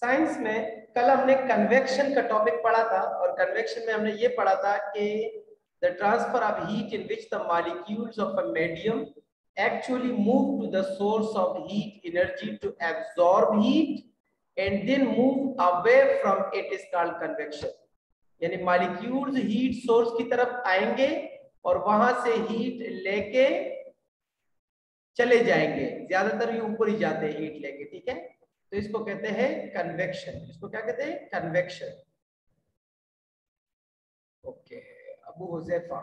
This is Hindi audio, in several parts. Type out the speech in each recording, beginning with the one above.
साइंस में कल हमने कन्वेक्शन का टॉपिक पढ़ा था और कन्वेक्शन में हमने ये पढ़ा था कि the transfer of heat in which the molecules of a medium actually move to the source of heat energy to absorb heat and then move away from it is called convection. यानी मॉलिक्यूल्स हीट सोर्स की तरफ आएंगे और वहां से हीट लेके चले जाएंगे, ज्यादातर ये ऊपर ही जाते हैं हीट लेके, ठीक है। तो इसको कहते हैं कन्वेक्शन। इसको क्या कहते हैं? कन्वेक्शन। ओके, अबू हुज़ैफा,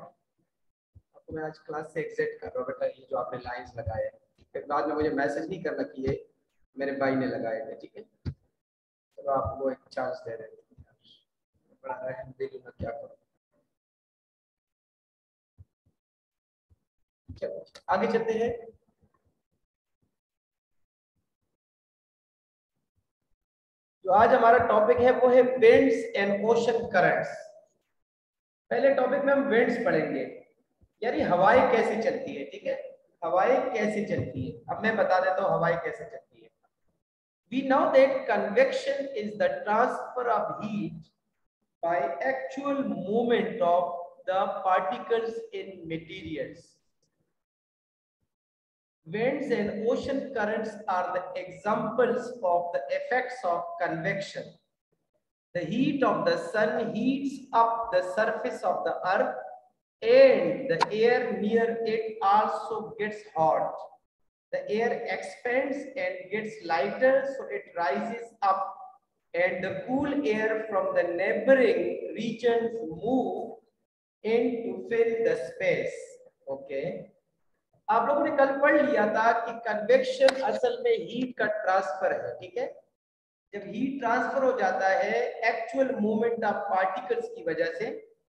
आपको मैं आज क्लास से एग्जिट कर रहा हूँ बेटा। ये जो आपने लाइंस लगाए फिर बाद में मुझे मैसेज नहीं करना कि ये मेरे भाई ने लगाए थे, ठीक है। तो आपको एक चांस दे रहे हैं, बड़ा रहम दिल में क्या करूं। चलो आगे चलते हैं। जो आज हमारा टॉपिक है वो है विंड्स एंड ओशन करंट्स। पहले टॉपिक में हम विंड्स पढ़ेंगे, यानी हवाएं कैसे चलती है, ठीक है। हवाएं कैसे चलती है, अब मैं बता देता हूँ हवाएं कैसे चलती है। We know that convection is the transfer of heat by actual movement of the particles in materials. Winds and ocean currents are the examples of the effects of convection. The heat of the sun heats up the surface of the earth and the air near it also gets hot. The air expands and gets lighter, so it rises up, and the cool air from the neighboring regions move in to fill the space. Okay. आप लोगों ने कल पढ़ लिया था कि कन्वेक्शन असल में हीट का ट्रांसफर है, ठीक है। जब हीट ट्रांसफर हो जाता है एक्चुअल मूवमेंट ऑफ पार्टिकल्स की वजह से,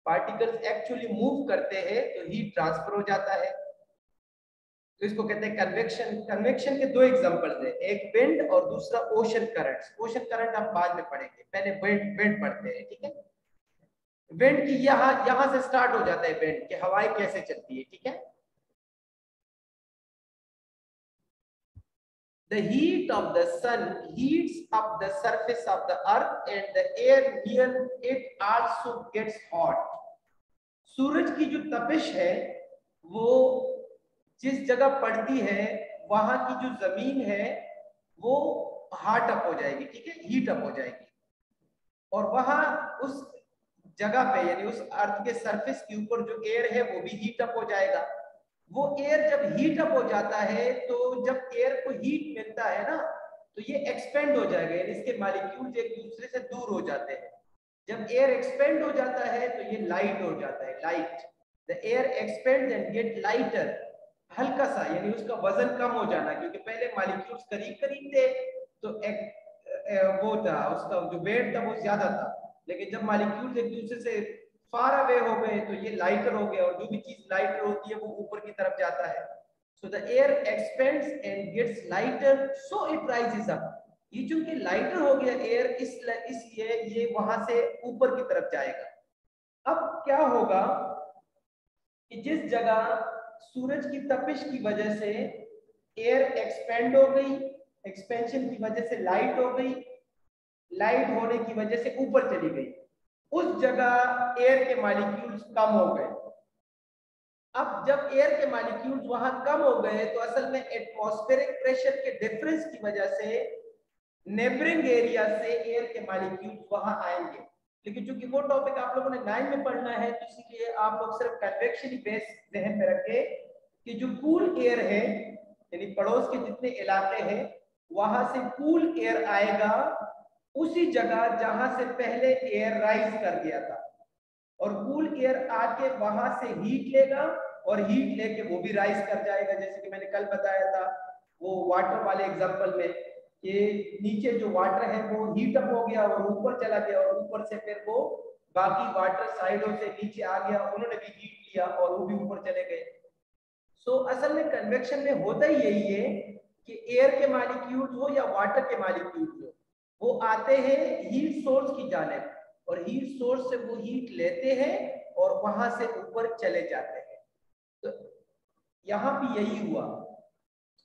पार्टिकल्स एक्चुअली मूव करते हैं तो हीट ट्रांसफर हो जाता है, तो इसको कहते हैं कन्वेक्शन। कन्वेक्शन के दो एग्जांपल्स हैं, एक विंड और दूसरा ओशन करंट्स। ओशन करंट आप बाद में पढ़ेंगे, पहले विंड पढ़ते हैं, ठीक है। विंड की यहां से स्टार्ट हो जाता है विंड कि हवाएं कैसे चलती है, ठीक है। The heat of the sun heats up the surface of the earth and the air near it also gets hot. सूरज की जो तपिश है वो जिस जगह पड़ती है वहां की जो जमीन है वो हाट अप हो जाएगी, ठीक है, हीट अप हो जाएगी। और वहां उस जगह पे यानी उस अर्थ के सरफेस के ऊपर जो एयर है वो भी हीट अप हो जाएगा। वो एयर जब हीट अप हो जाता है तो जब एयर को हीट मिलता है ना तो ये एक्सपेंड हो जाएगा, यानी इसके मॉलिक्यूल्स एक दूसरे से दूर हो जाते हैं। जब एयर एक्सपेंड हो जाता है तो ये लाइट हो जाता है, light. The air expands and get lighter, हल्का सा, यानी उसका वजन कम हो जाना, क्योंकि पहले मॉलिक्यूल्स करीब करीब थे तो वो था, उसका जो वेट था वो ज्यादा था, लेकिन जब मॉलिक्यूल्स एक दूसरे से फार अवे हो गए तो ये लाइटर हो गया, और जो भी चीज लाइटर होती है वो ऊपर की तरफ जाता है। So the air expands and gets lighter so it rises up. ये चूंकि लाइटर हो गया एयर इसलिए ये वहां से ऊपर की तरफ जाएगा। अब क्या होगा कि जिस जगह सूरज की तपिश की वजह से एयर एक्सपेंड हो गई, एक्सपेंशन की वजह से लाइट हो गई, लाइट होने की वजह से ऊपर चली गई, उस जगह एयर के मॉलिक्यूल्स कम हो गए। अब जब एयर के मॉलिक्यूल्स वहां कम हो गए तो असल में एटमॉस्फेरिक प्रेशर के डिफरेंस की वजह से नेबरिंग एरिया से एयर के मॉलिक्यूल्स वहां आएंगे। लेकिन चूंकि वो टॉपिक आप लोगों ने 9 में पढ़ना है तो इसीलिए आप लोग सिर्फ कन्वेक्शन ही बेस ज़हन में रखे कि जो कूल एयर है यानी पड़ोस के जितने इलाके हैं वहां से कूल एयर आएगा उसी जगह जहां से पहले एयर राइज कर गया था, और कूल एयर आके वहां से हीट लेगा और हीट लेके वो भी राइज कर जाएगा। जैसे कि मैंने कल बताया था वो वाटर वाले एग्जांपल में कि नीचे जो वाटर है वो हीट अप हो गया और ऊपर चला गया, और ऊपर से फिर वो बाकी वाटर साइडों से नीचे आ गया, उन्होंने भी हीट लिया और वो भी ऊपर चले गए। सो असल में कन्वेक्शन में होता ही यही है कि एयर के मॉलिक्यूल्स हो या वाटर के मॉलिक्यूल्स हो, वो आते हैं हीट सोर्स की जानिब और हीट सोर्स से वो हीट लेते हैं और वहां से ऊपर चले जाते हैं। तो यहां भी यही हुआ।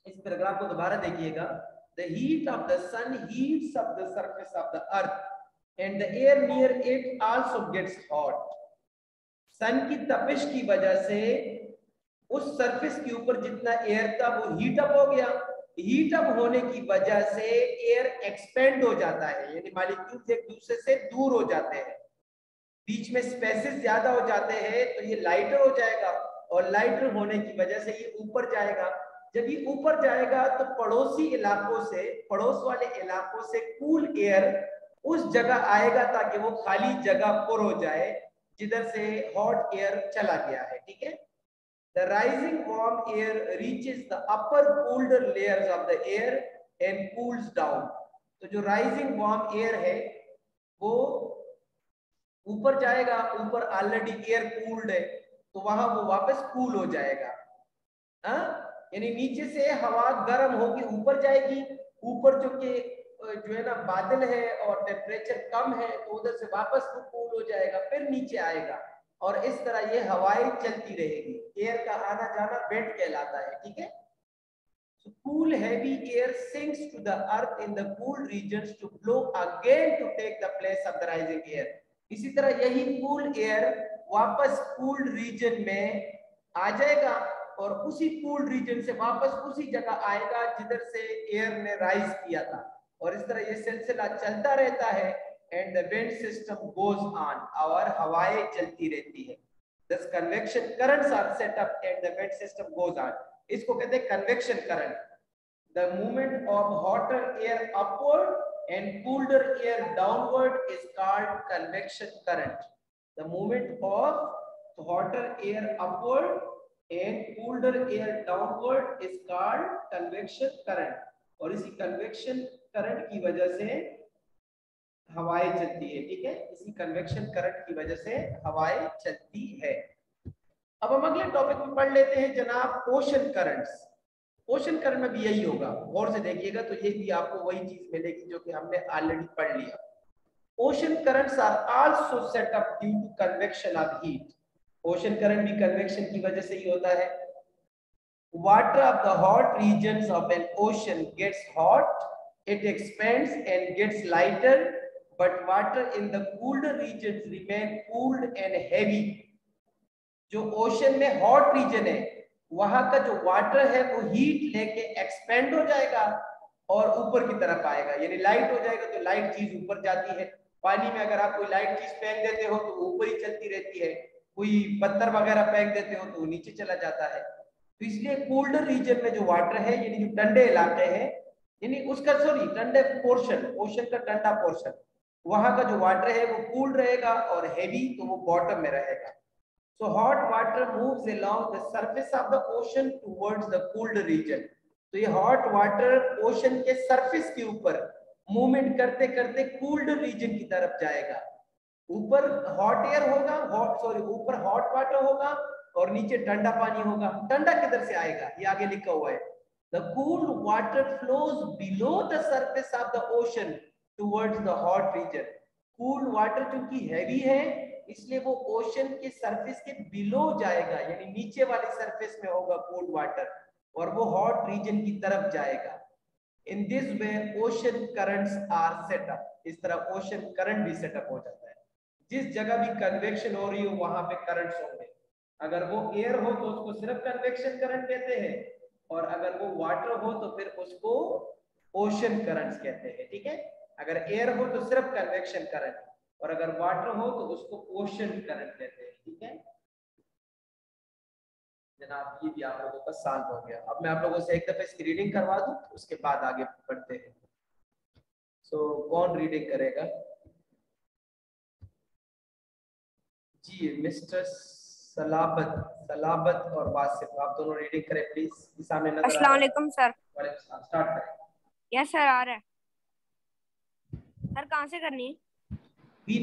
इस पैराग्राफ को दोबारा देखिएगा The heat of the sun heats up the surface of the earth and the air near it also gets hot. सन की तपिश की वजह से उस सरफेस के ऊपर जितना एयर था वो हीट अप हो गया। हीट अप होने की वजह से एयर एक्सपेंड हो जाता है, यानी मॉलिक्यूल्स एक दूसरे से दूर हो जाते हैं, बीच में स्पेसेस ज्यादा हो जाते हैं, तो ये लाइटर हो जाएगा और लाइटर होने की वजह से ये ऊपर जाएगा। जब ये ऊपर जाएगा तो पड़ोसी इलाकों से, पड़ोस वाले इलाकों से कूल एयर उस जगह आएगा ताकि वो खाली जगह पुर हो जाए जिधर से हॉट एयर चला गया है। ठीक है, the rising warm air reaches the upper colder layers of the air and cools down. तो जो rising warm air है वो ऊपर जाएगा, ऊपर ऑलरेडी एयर कूल्ड है तो वहां वो वापस कूल हो जाएगा। हाँ, यानी नीचे से हवा गर्म होकर ऊपर जाएगी, ऊपर जो है ना बादल है और टेम्परेचर कम है तो उधर से वापस वो कूल हो जाएगा, फिर नीचे आएगा और इस तरह ये हवाएं चलती रहेगी। एयर का आना जाना वेंट कहलाता है। ठीक है, so cool heavy air sinks to the earth in the cool regions to blow again to take the place of the rising air. इसी तरह यही कूल एयर वापस कूल रीजन में आ जाएगा और उसी कूल रीजन से वापस उसी जगह आएगा जिधर से एयर ने राइज किया था, और इस तरह ये सिलसिला चलता रहता है। And the wind system goes on, और हवाएं चलती रहती है। Thus convection currents are set up and the wind system goes on. इसको कहते हैं convection current. The movement of hotter air upward and cooler air downward is called convection current. The movement of hotter air upward and cooler air downward is called convection current. और इसी convection current की वजह से हवाएं चलती है। ठीक है, इसी कन्वेक्शन करंट की वजह से हवाएं चलती है। अब हम अगले टॉपिक में पढ़ लेते हैं जनाब, ओशन करंट्स। ओशन करंट में भी यही होगा, गौर से देखिएगा तो ये भी आपको वही चीज मिलेगी जो कि हमने ऑलरेडी पढ़ लिया। Ocean currents are also set up due to convection of heat. Ocean current भी कन्वेक्शन की वजह से ही होता है। Water of the hot regions of an ocean gets hot, it expands and gets lighter, but water in the colder regions remain cooled and heavy. जो ओशन में हॉट रीजन है वहां का जो वाटर है वो हीट लेके एक्सपेंड हो जाएगा और ऊपर की तरफ आएगा, यानी लाइट हो जाएगा तो लाइट चीज ऊपर जाती है। पानी में अगर आप कोई लाइट चीज फेंक देते हो तो ऊपर ही चलती रहती है, कोई पत्थर वगैरह फेंक देते हो तो नीचे चला जाता है। तो इसलिए कोल्डर रीजन में जो वाटर है, यानी जो ठंडे इलाके हैं, यानी उसका ठंडे पोर्शन, ओशन का ठंडा पोर्शन, वहां का जो वाटर है वो कूल रहेगा और हेवी तो वो बॉटम में रहेगा। So hot water moves along the surface of the ocean towards the cooled region. तो ये हॉट वाटर ओशन के सरफेस के ऊपर मूवमेंट करते करते कूल्ड रीजन की तरफ जाएगा। ऊपर हॉट एयर होगा, ऊपर हॉट वाटर होगा और नीचे ठंडा पानी होगा। ठंडा किधर से आएगा, ये आगे लिखा हुआ है, the cooled water flows below the surface of the ocean towards the hot reason. Cool water चूंकि हैवी है इसलिए वो ओशन के सरफेस के बिलो जाएगा, यानी नीचे वाले सरफेस में होगा कूल वाटर और वो हॉट रीजन की तरफ जाएगा। In this way ocean currents are set up. इस तरह ओशन करंट भी सेटअप हो जाता है। जिस जगह भी कन्वेक्शन हो रही हो वहां पे करंट्स होंगे। अगर वो एयर हो तो उसको सिर्फ कन्वेक्शन करंट कहते हैं, और अगर वो वाटर हो तो फिर उसको ओशन करंट्स कहते हैं। ठीक है, अगर एयर हो तो सिर्फ कन्वेक्शन करंट, और अगर वाटर हो तो उसको ओशन करंट कहते हैं। ठीक है जनाब, ये भी आप लोगों का सॉल्व हो गया। अब मैं आप लोगों से एक दफे इसकी रीडिंग करवा दूं, उसके बाद आगे बढ़ते हैं। कौन रीडिंग करेगा जी? मिस्टर सलाबत और वासिफ, आप दोनों रीडिंग करें प्लीज। सामने नजर अस्सलाम वालेकुम सर। स्टार्ट करें। यस सर, आ रहा है सर। कहाँ से करनी है? We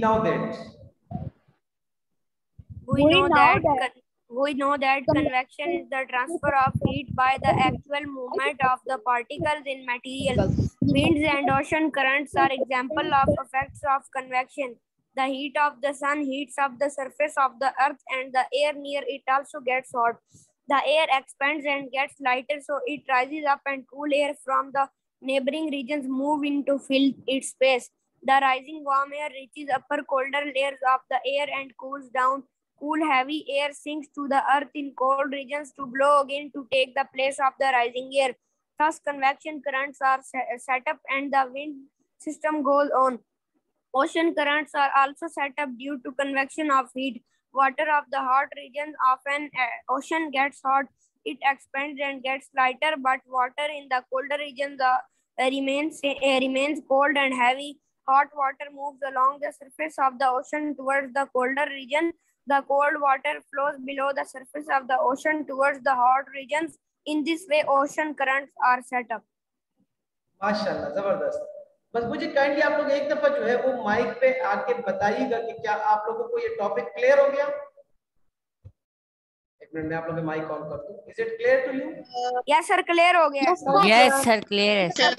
know that convection is the transfer of heat by the actual movement of the particles in material. Winds and ocean currents are example of effects of convection. The heat of the sun heats up the surface of the earth and the air near it also gets hot. The air expands and gets lighter, so it rises up and cool air from the neighboring regions move in to fill its space. The rising warm air reaches upper colder layers of the air and cools down. Cool heavy air sinks to the earth in cold regions to blow again to take the place of the rising air. Thus, convection currents are set up and the wind system goes on. Ocean currents are also set up due to convection of heat. Water of the hot regions of an ocean gets hot. It expands and gets lighter, but water in the colder regions remains cold and heavy. Hot water moves along the surface of the ocean towards the colder region. The cold water flows below the surface of the ocean towards the hot regions. In this way, ocean currents are set up. माशाल्लाह, जबरदस्त। बस मुझे काइंडली आप लोग एक दफा जो है वो माइक पे आके बताइएगा कि क्या आप लोगों को ये टॉपिक क्लियर हो गया। एक मिनट में आप लोगों के माइक ऑन कर दूं। Is it clear to you? Yes sir, clear हो गया। यस सर, क्लियर है सर।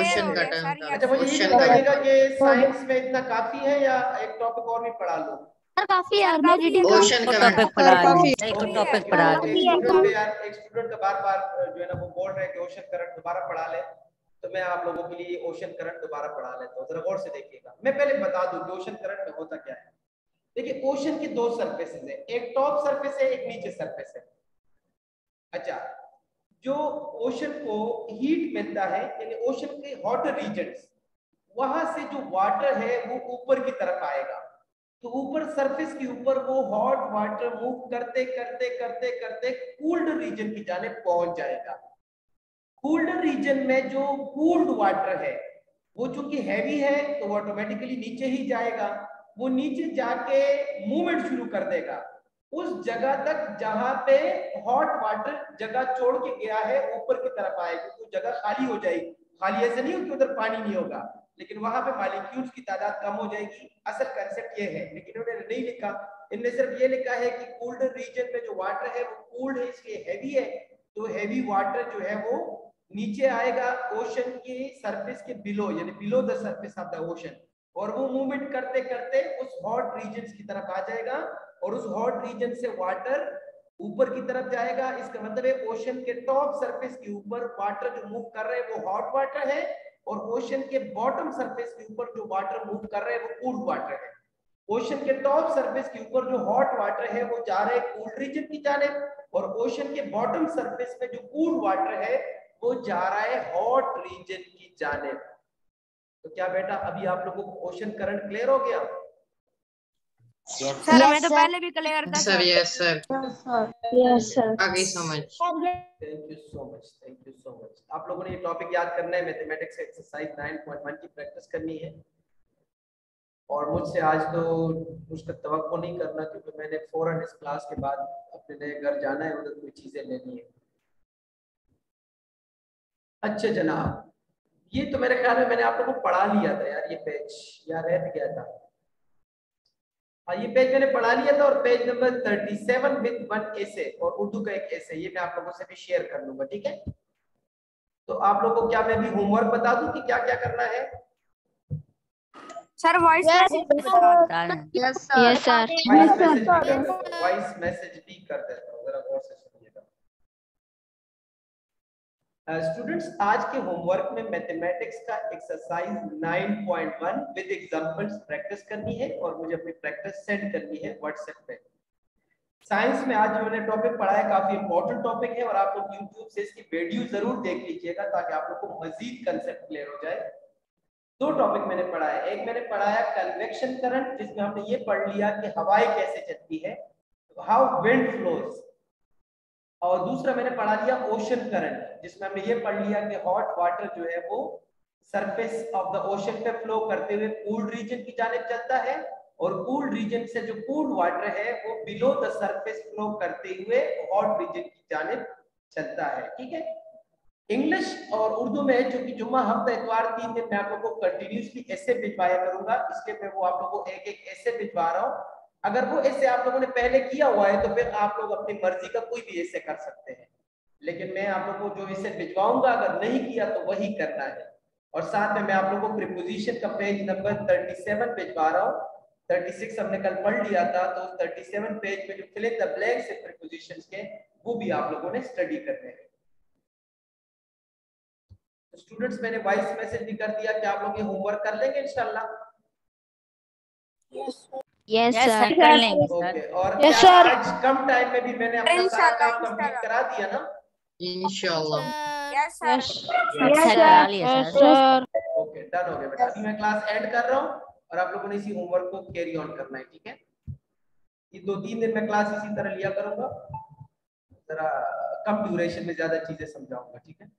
ओशन का टर्म। अच्छा, मुझे ये बताइएगा कि साइंस में इतना काफी है या एक टॉपिक और भी पढ़ा लूं? सर काफी है, मैं रीडिंग ओशन का टॉपिक पढ़ा ली, एक टॉपिक पढ़ा ली। एक स्टूडेंट का बार-बार जो है ना वो बोल रहे हैं कि ओशन करंट दोबारा पढ़ा ले, तो मैं आप लोगों के लिए ओशन करंट दोबारा पढ़ा लेता हूं। जरा गौर से देखिएगा। मैं पहले बता दूं कि ओशन करंट में होता क्या है। देखिए, ओशन की दो सरफेसेस है, एक टॉप सरफेस है, एक नीचे सरफेस है। अच्छा, जो ओशन को हीट मिलता है यानी ओशन के हॉटर रीजन्स, वहां से जो वाटर है वो ऊपर की तरफ आएगा, तो ऊपर सरफेस के ऊपर वो हॉट वाटर मूव करते करते करते करते कूल्ड रीजन की जाने पहुंच जाएगा। कूल्ड रीजन में जो कूल्ड वाटर है वो चूंकि हैवी है तो वो ऑटोमेटिकली नीचे ही जाएगा। वो नीचे जाके मूवमेंट शुरू कर देगा उस जगह तक जहां पे हॉट वाटर जगह छोड़ के गया है, ऊपर की तरफ आएगी तो जगह खाली हो जाएगी। खाली ऐसे नहीं हो कि उधर पानी नहीं होगा, लेकिन वहां पे मॉलिक्यूल्स की तादाद कम हो जाएगी। असल कंसेप्ट ये है, लेकिन उन्होंने नहीं लिखा। इनने सिर्फ ये लिखा है कि कूल्ड रीजन में जो वाटर है वो कूल्ड है, इसलिए हैवी है, तो हैवी वाटर जो है वो नीचे आएगा ओशन के सरफेस के बिलो, यानी below the surface of the ocean, और वो मूवमेंट करते करते उस हॉट रीजन की तरफ आ जाएगा और उस हॉट रीजन से वाटर ऊपर की तरफ जाएगा। इसका मतलब है ओशन के टॉप सरफेस के ऊपर वाटर जो मूव कर रहे हैं वो हॉट वाटर है, और ओशन के बॉटम सरफेस के ऊपर जो वाटर मूव कर रहे हैं वो कूल्ड वाटर है। ओशन के टॉप सरफेस के ऊपर जो हॉट वाटर है वो जा रहे हैं कूल्ड रीजन की जानिब, और ओशन के बॉटम सरफेस में जो कूल्ड वाटर है वो जा रहा है हॉट रीजन की जानिब। तो क्या बेटा अभी आप लोगों को ओशन करंट क्लियर हो गया? सर मैं तो पहले भी क्लियर था sir. Yes sir, yes sir, आगे समझ। Thank you so much, thank you so much. आप लोगों ने ये टॉपिक याद करना है, मैथमेटिक्स एक्सरसाइज 9.1 की प्रैक्टिस करनी है, और मुझसे आज तो उसका तवक्को नहीं करना क्योंकि मैंने फौरन इस क्लास के बाद अपने नए घर जाना है, उधर कोई चीजें लेनी है। अच्छा जनाब, ये तो मेरे ख्याल में मैंने आप लोगों को पढ़ा लिया था यार, ये पेज यार रह गया था। हाँ, ये पेज मैंने पढ़ा लिया था, और पेज नंबर 37 विद वन एसे और उर्दू का एक एसे, ये मैं आप लोगों से भी शेयर कर लूंगा, ठीक है? तो आप लोगों को क्या मैं भी होमवर्क बता दूं कि क्या क्या करना है? Sir voice message yes sir, voice message भी कर देता हूं, जरा गौर से सुनिएगा। स्टूडेंट्स, आज के होमवर्क में मैथमेटिक्स का एक्सरसाइज 9.1 विद एग्जांपल्स प्रैक्टिस करनी है, और मुझे अपनी प्रैक्टिस सेंड करनी है व्हाट्सएप पे। साइंस में आज जो मैंने टॉपिक पढ़ा है काफी इंपॉर्टेंट टॉपिक है, और आप लोग यूट्यूब से इसकी वीडियो जरूर देख लीजिएगा ताकि आप लोग को मजीद कंसेप्ट क्लियर हो जाए। दो टॉपिक मैंने पढ़ा है, एक मैंने पढ़ाया कन्वेक्शन करंट, जिसमें हमने ये पढ़ लिया कि हवाएं कैसे चलती है, हाउ विंड फ्लोज, और दूसरा मैंने पढ़ा लिया ओशन करंट, जिसमें हमने ये पढ़ लिया कि हॉट वाटर जो है वो सरफेस ऑफ द ओशन पे फ्लो करते हुए कूल्ड रीजन की जानिब चलता है, और कूल्ड रीजन से जो कूल्ड वाटर है वो बिलो द सरफेस फ्लो करते हुए हॉट रीजन की जानिब चलता है, ठीक है? इंग्लिश और उर्दू में चूंकि जुम्मा हफ्ता इतवार 3 दिन मैं आप लोगों को कंटिन्यूसली ऐसे भिजवाया करूंगा, इसलिए मैं वो आप लोगों को एक एक ऐसे भिजवा रहा हूं। अगर वो ऐसे आप लोगों ने पहले किया हुआ है तो फिर आप लोग अपनी मर्जी का कोई भी ऐसे कर सकते हैं, लेकिन मैं आप लोगों को जो ऐसे भिजवाऊंगा अगर नहीं किया तो वही करना है। और साथ में मैं आप लोगों को प्रीपोजिशन का पेज नंबर 37 भिजवा रहा हूँ। 36 हमने कल पढ़ लिया था, तो 37 पेज में जो फिल इन द ब्लैंक्स है प्रीपोजिशंस के, वो भी आप लोगों ने स्टडी करने हैं। तो स्टूडेंट्स मैंने वॉइस मैसेज भी कर दिया कि आप लोग ये होमवर्क कर लेंगे इंशाल्लाह। यस यस सर सर कर लेंगे सर। ओके, और Yes, क्या sir. आज कम टाइम में भी मैंने अपना सारा काम कंप्लीट करा दिया ना? इंशाल्लाह। Yes, sir. सर करा लिया सर। ओके, डन हो गया बेटा। अभी मैं क्लास एंड कर रहा हूँ और आप लोगों ने इसी होमवर्क को कैरी ऑन करना है, ठीक है? ये 2-3 दिन में क्लास इसी तरह लिया करूंगा, जरा कम ड्यूरेशन में ज्यादा चीजें समझाऊंगा, ठीक है?